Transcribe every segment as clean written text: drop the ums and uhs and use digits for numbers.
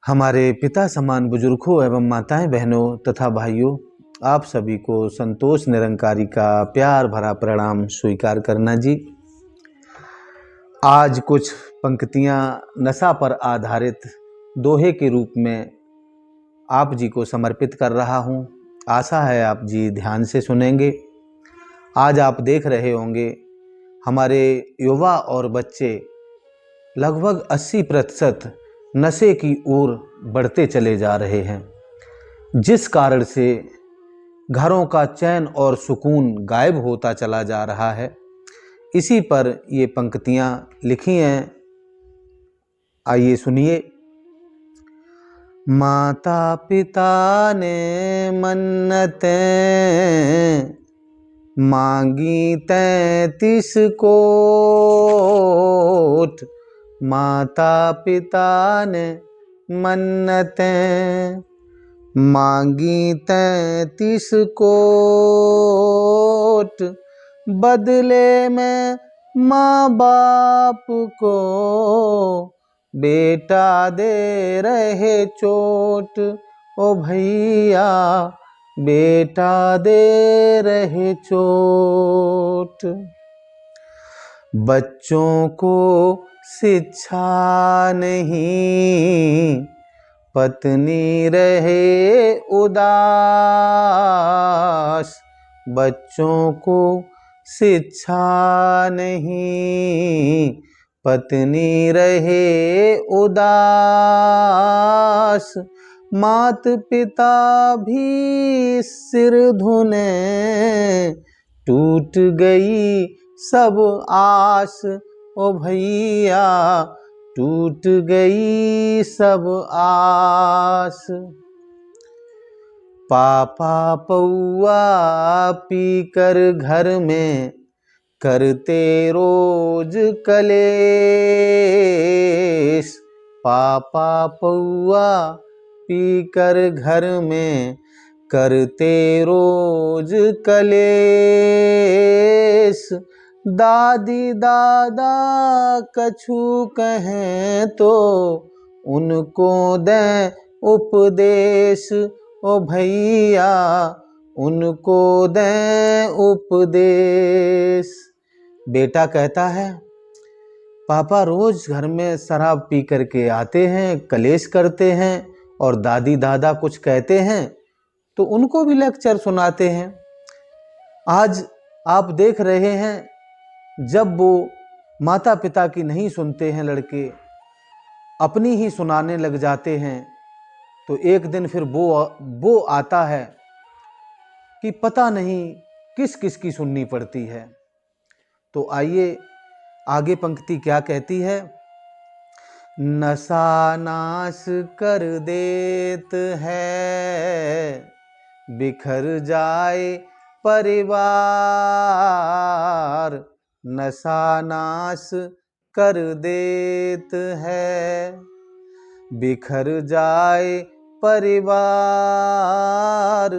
हमारे पिता समान बुजुर्गों एवं माताएं बहनों तथा भाइयों, आप सभी को संतोष निरंकारी का प्यार भरा प्रणाम स्वीकार करना जी। आज कुछ पंक्तियां नशा पर आधारित दोहे के रूप में आप जी को समर्पित कर रहा हूं। आशा है आप जी ध्यान से सुनेंगे। आज आप देख रहे होंगे हमारे युवा और बच्चे लगभग 80% नशे की ओर बढ़ते चले जा रहे हैं, जिस कारण से घरों का चैन और सुकून गायब होता चला जा रहा है। इसी पर ये पंक्तियां लिखी हैं, आइए सुनिए। माता पिता ने मन्नतें मांगी 33 कोट, माता पिता ने मन्नतें मांगी 33 कोट, बदले में माँ बाप को बेटा दे रहे चोट। ओ भैया बेटा दे रहे चोट। बच्चों को शिक्षा नहीं, पत्नी रहे उदास। बच्चों को शिक्षा नहीं, पत्नी रहे उदास। मात पिता भी सिर धुने, टूट गई सब आस। ओ भैया टूट गई सब आस। पापा पौआ पीकर घर में करते रोज कलेश। पापा पौआ पीकर घर में करते रोज कलेश। दादी दादा कछु कहें तो उनको दें उपदेश। ओ भैया उनको दें उपदेश। बेटा कहता है, पापा रोज घर में शराब पी करके आते हैं, कलेश करते हैं, और दादी दादा कुछ कहते हैं तो उनको भी लेक्चर सुनाते हैं। आज आप देख रहे हैं, जब वो माता पिता की नहीं सुनते हैं, लड़के अपनी ही सुनाने लग जाते हैं, तो एक दिन फिर वो आता है कि पता नहीं किस किस की सुननी पड़ती है। तो आइए आगे पंक्ति क्या कहती है। नशा नाश कर देत है, बिखर जाए परिवार। नशा नाश कर देत है, बिखर जाए परिवार।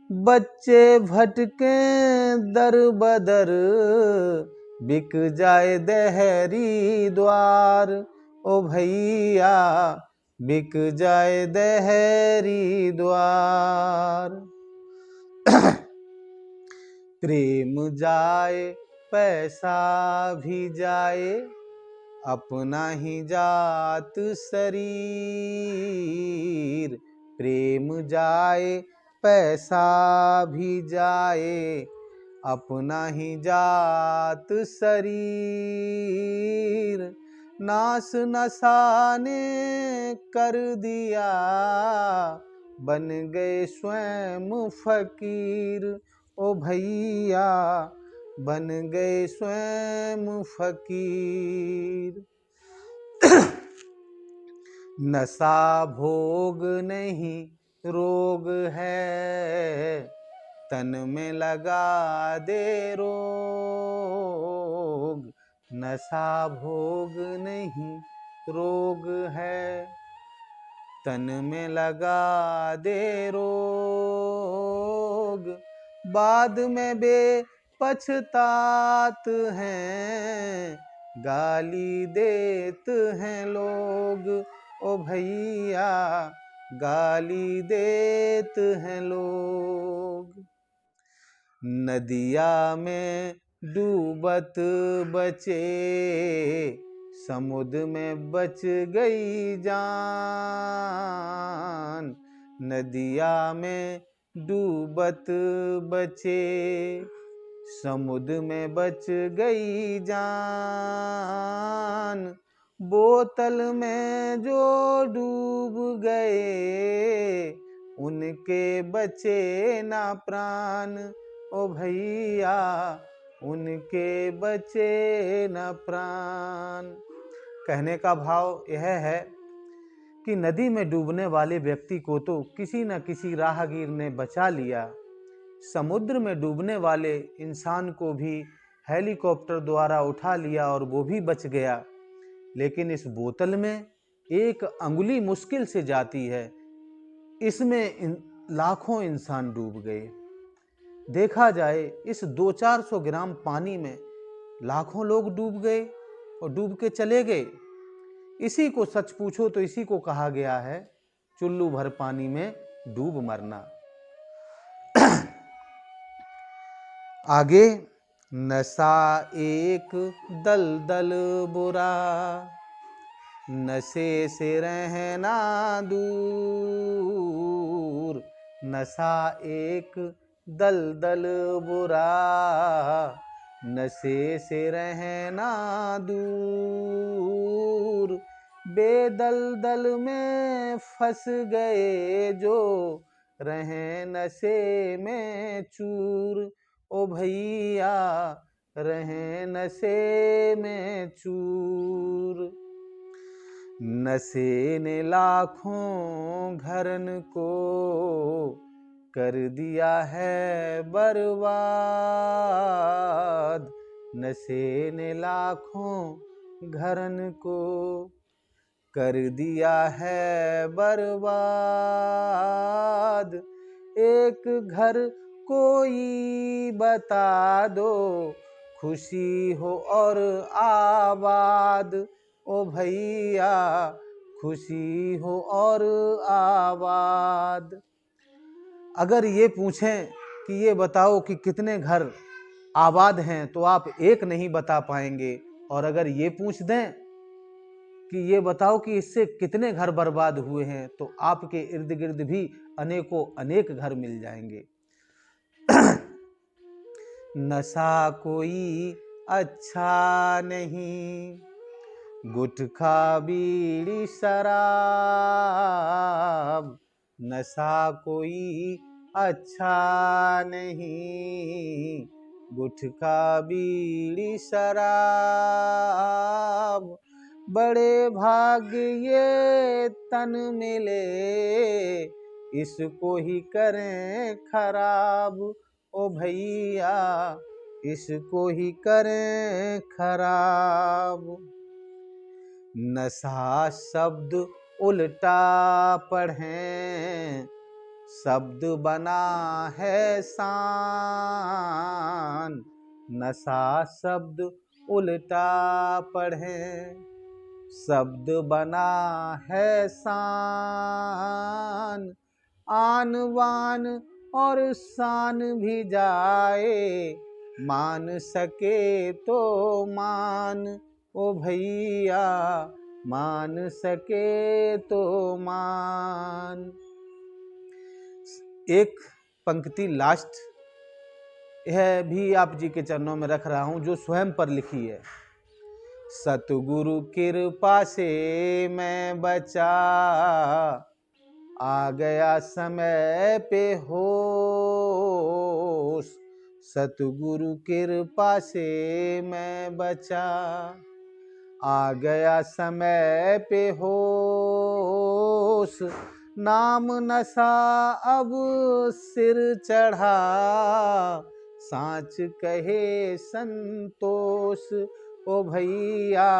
बच्चे भटके दर बदर, बिक जाए दहरी द्वार। ओ भैया बिक जाए दहरी द्वार। प्रेम जाए पैसा भी जाए, अपना ही जात शरीर। प्रेम जाए पैसा भी जाए, अपना ही जात शरीर। नाश नशा ने कर दिया, बन गए स्वयं फकीर। ओ भैया बन गए स्वयं फकीर। नशा भोग नहीं रोग है, तन में लगा दे रोग। नशा भोग नहीं रोग है, तन में लगा दे रोग। बाद में पछतात हैं, गाली देत हैं लोग। ओ ओ भैया गाली देत हैं लोग। नदिया में डूबत बचे, समुद्र में बच गई जान। नदिया में डूबत बचे, समुद्र में बच गई जान। बोतल में जो डूब गए, उनके बचे ना प्राण। ओ भैया उनके बचे न प्राण। कहने का भाव यह है कि नदी में डूबने वाले व्यक्ति को तो किसी न किसी राहगीर ने बचा लिया, समुद्र में डूबने वाले इंसान को भी हेलीकॉप्टर द्वारा उठा लिया और वो भी बच गया, लेकिन इस बोतल में एक अंगुली मुश्किल से जाती है, इसमें लाखों इंसान डूब गए। देखा जाए इस 200-400 ग्राम पानी में लाखों लोग डूब गए और डूब के चले गए। इसी को सच पूछो तो इसी को कहा गया है चुल्लू भर पानी में डूब मरना। आगे, नशा एक दलदल बुरा, नशे से रहना दूर। नशा एक दलदल बुरा, नशे से रहना दूर। बेदलदल में फंस गए जो, रहें नशे में चूर। ओ भैया रहें नशे में चूर। नशे ने लाखों घरन को कर दिया है बर्बाद। नशे ने लाखों घरन को कर दिया है बर्बाद। एक घर कोई बता दो, खुशी हो और आबाद। ओ भैया खुशी हो और आबाद। अगर ये पूछें कि ये बताओ कि कितने घर आबाद हैं तो आप एक नहीं बता पाएंगे, और अगर ये पूछ दें कि ये बताओ कि इससे कितने घर बर्बाद हुए हैं तो आपके इर्द गिर्द भी अनेकों अनेक घर मिल जाएंगे। नशा कोई अच्छा नहीं, गुटखा बीड़ी शराब। नशा कोई अच्छा नहीं, गुटखा बीड़ी शराब। बड़े भाग्य ये तन मिले, इसको ही करें खराब। ओ भैया इसको ही करें खराब। नशा शब्द उल्टा पढ़ें, शब्द बना है शान। नशा शब्द उल्टा पढ़ें, शब्द बना है शान। आन बान और शान भी जाए, मान सके तो मान। ओ भैया मान सके तो मान। एक पंक्ति लास्ट यह भी आप जी के चरणों में रख रहा हूं, जो स्वयं पर लिखी है। सतगुरु कृपा से मैं बचा, आ गया समय पे होश। सतगुरु कृपा से मैं बचा, आ गया समय पे होश। नाम नशा अब सिर चढ़ा, सांच कहे संतोष। ओ भैया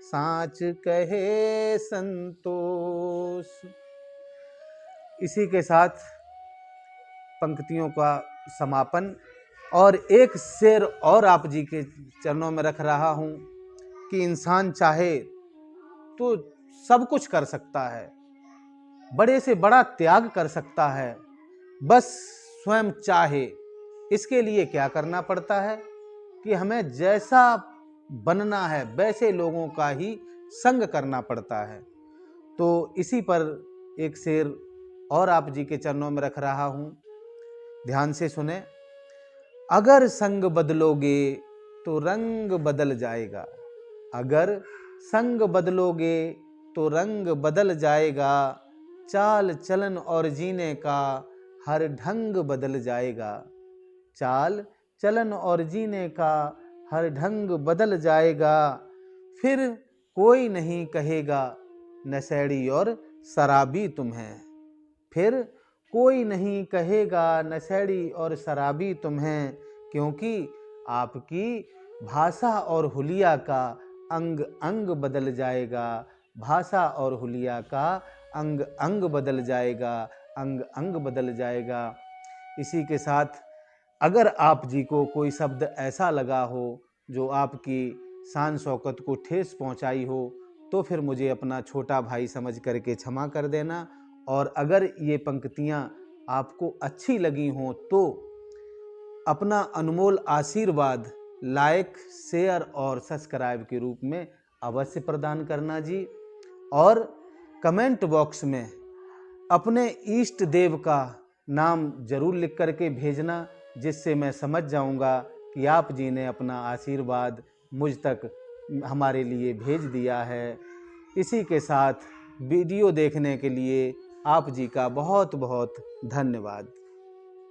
सांच कहे संतोष। इसी के साथ पंक्तियों का समापन, और एक शेर और आप जी के चरणों में रख रहा हूं कि इंसान चाहे तो सब कुछ कर सकता है, बड़े से बड़ा त्याग कर सकता है, बस स्वयं चाहे। इसके लिए क्या करना पड़ता है कि हमें जैसा बनना है वैसे लोगों का ही संग करना पड़ता है। तो इसी पर एक शेर और आप जी के चरणों में रख रहा हूं, ध्यान से सुने। अगर संग बदलोगे तो रंग बदल जाएगा, अगर संग बदलोगे तो रंग बदल जाएगा, चाल चलन और जीने का हर ढंग बदल जाएगा, चाल चलन और जीने का हर ढंग बदल जाएगा। फिर कोई नहीं कहेगा नशेड़ी और शराबी तुम्हें, फिर कोई नहीं कहेगा नशेड़ी और शराबी तुम्हें, क्योंकि आपकी भाषा और हुलिया का अंग अंग बदल जाएगा, भाषा और हुलिया का अंग अंग बदल जाएगा, अंग अंग बदल जाएगा। इसी के साथ अगर आप जी को कोई शब्द ऐसा लगा हो जो आपकी शान शौकत को ठेस पहुंचाई हो, तो फिर मुझे अपना छोटा भाई समझ करके क्षमा कर देना। और अगर ये पंक्तियां आपको अच्छी लगी हों तो अपना अनमोल आशीर्वाद लाइक, शेयर और सब्सक्राइब के रूप में अवश्य प्रदान करना जी। और कमेंट बॉक्स में अपने इष्ट देव का नाम जरूर लिख करके भेजना, जिससे मैं समझ जाऊंगा कि आप जी ने अपना आशीर्वाद मुझ तक हमारे लिए भेज दिया है। इसी के साथ वीडियो देखने के लिए आप जी का बहुत बहुत धन्यवाद।